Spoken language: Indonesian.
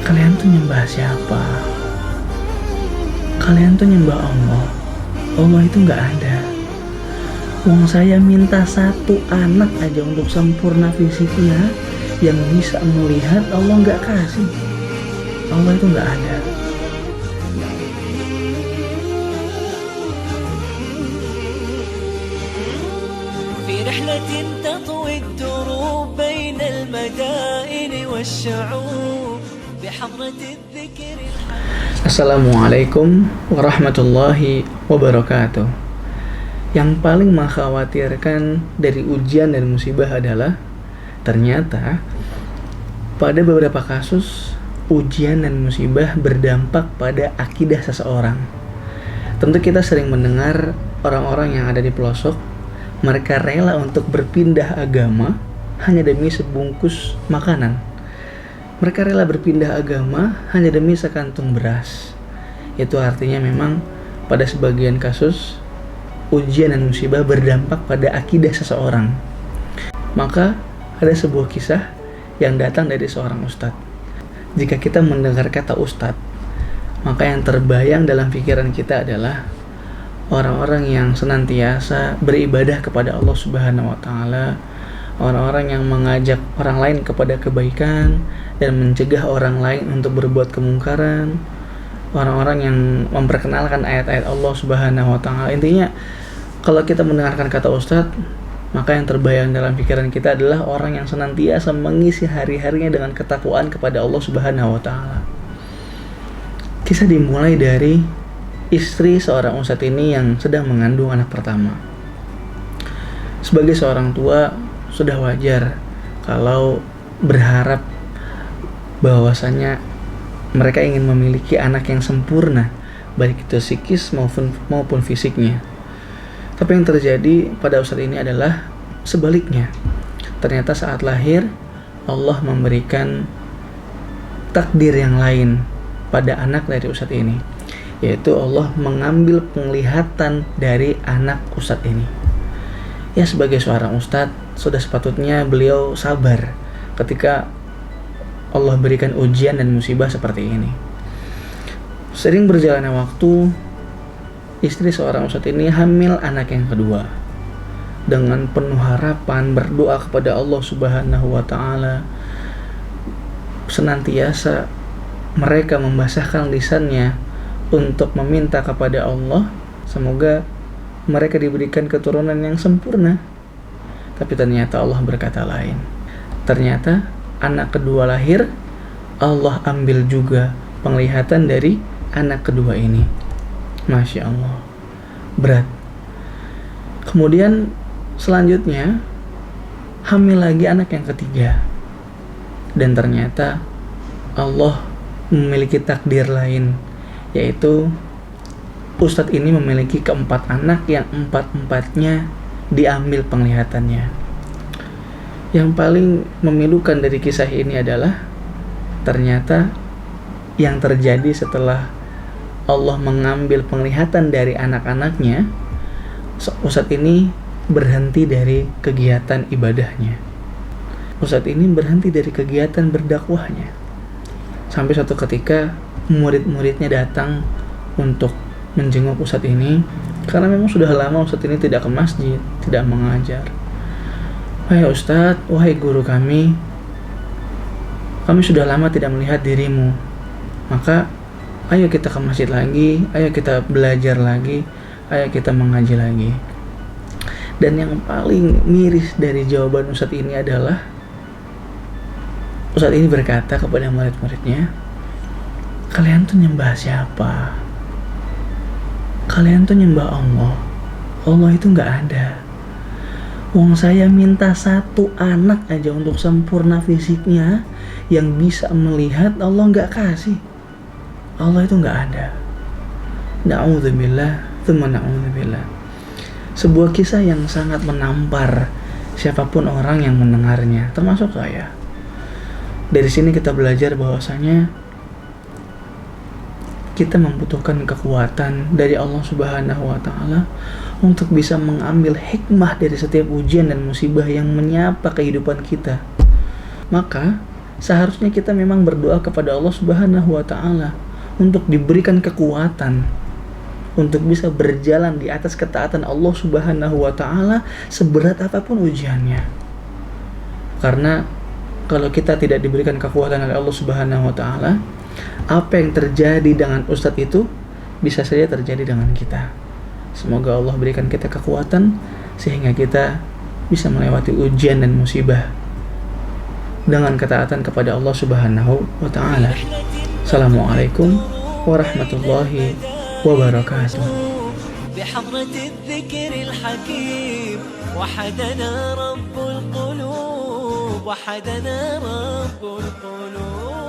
Kalian tuh nyembah siapa? Kalian tuh nyembah Allah. Allah itu nggak ada. Wong saya minta satu anak aja untuk sempurna fisiknya, yang bisa melihat Allah nggak kasih. Allah itu nggak ada. في رحلة تطوي الدروب بين المدائن والشعوب بحضرة الذكر. Assalamualaikum warahmatullahi wabarakatuh. Yang paling mengkhawatirkan dari ujian dan musibah adalah ternyata pada beberapa kasus ujian dan musibah berdampak pada akidah seseorang. Tentu kita sering mendengar orang-orang yang ada di pelosok, mereka rela untuk berpindah agama hanya demi sebungkus makanan. Mereka rela berpindah agama hanya demi sekantung beras. Itu artinya memang pada sebagian kasus ujian dan musibah berdampak pada akidah seseorang. Maka ada sebuah kisah yang datang dari seorang ustadz. Jika kita mendengar kata ustadz, maka yang terbayang dalam pikiran kita adalah orang-orang yang senantiasa beribadah kepada Allah Subhanahu wa taala, orang-orang yang mengajak orang lain kepada kebaikan dan mencegah orang lain untuk berbuat kemungkaran, orang-orang yang memperkenalkan ayat-ayat Allah Subhanahu wa taala. Intinya, kalau kita mendengarkan kata ustadz, maka yang terbayang dalam pikiran kita adalah orang yang senantiasa mengisi hari-harinya dengan ketakwaan kepada Allah Subhanahu wa taala. Kisah dimulai dari istri seorang ustadz ini yang sedang mengandung anak pertama. Sebagai seorang tua, sudah wajar kalau berharap bahwasanya mereka ingin memiliki anak yang sempurna, baik itu psikis maupun fisiknya. Tapi yang terjadi pada ustadz ini adalah sebaliknya. Ternyata saat lahir, Allah memberikan takdir yang lain pada anak dari ustadz ini, yaitu Allah mengambil penglihatan dari anak ustadz ini. Ya, sebagai seorang ustadz, sudah sepatutnya beliau sabar ketika Allah berikan ujian dan musibah seperti ini. Sering berjalannya waktu, istri seorang ustadz ini hamil anak yang kedua. Dengan penuh harapan berdoa kepada Allah Subhanahu wa taala, senantiasa mereka membasahkan lisannya untuk meminta kepada Allah semoga mereka diberikan keturunan yang sempurna. Tapi ternyata Allah berkata lain. Ternyata anak kedua lahir, Allah ambil juga penglihatan dari anak kedua ini. Masya Allah, berat. Kemudian selanjutnya hamil lagi anak yang ketiga. Dan ternyata Allah memiliki takdir lain, yaitu ustadz ini memiliki keempat anak yang empat-empatnya diambil penglihatannya. Yang paling memilukan dari kisah ini adalah ternyata yang terjadi setelah Allah mengambil penglihatan dari anak-anaknya, ustadz ini berhenti dari kegiatan ibadahnya. Ustadz ini berhenti dari kegiatan berdakwahnya. Sampai suatu ketika murid-muridnya datang untuk menjenguk ustadz ini, karena memang sudah lama ustadz ini tidak ke masjid, tidak mengajar. Wahai ustadz, wahai guru kami sudah lama tidak melihat dirimu. Maka ayo kita ke masjid lagi, ayo kita belajar lagi, ayo kita mengaji lagi. Dan yang paling miris dari jawaban ustadz ini adalah ustadz ini berkata kepada murid-muridnya, kalian tuh nyembah siapa? Kalian tuh nyembah Allah. Allah itu nggak ada. Wong saya minta satu anak aja untuk sempurna fisiknya, yang bisa melihat Allah nggak kasih. Allah itu nggak ada. Na'udzubillah, tsumma na'udzubillah. Sebuah kisah yang sangat menampar siapapun orang yang mendengarnya, termasuk saya. Dari sini kita belajar bahwasanya kita membutuhkan kekuatan dari Allah Subhanahu wa taala untuk bisa mengambil hikmah dari setiap ujian dan musibah yang menyapa kehidupan kita. Maka seharusnya kita memang berdoa kepada Allah Subhanahu wa taala untuk diberikan kekuatan untuk bisa berjalan di atas ketaatan Allah Subhanahu wa taala seberat apapun ujiannya. Karena kalau kita tidak diberikan kekuatan oleh Allah Subhanahu wa taala, apa yang terjadi dengan ustadz itu bisa saja terjadi dengan kita. Semoga Allah berikan kita kekuatan sehingga kita bisa melewati ujian dan musibah dengan ketaatan kepada Allah Subhanahu wa taala. Assalamualaikum warahmatullahi wabarakatuh. بحضرة الذكر الحكيم وحدنا رب القلوب وحدنا رب القلوب.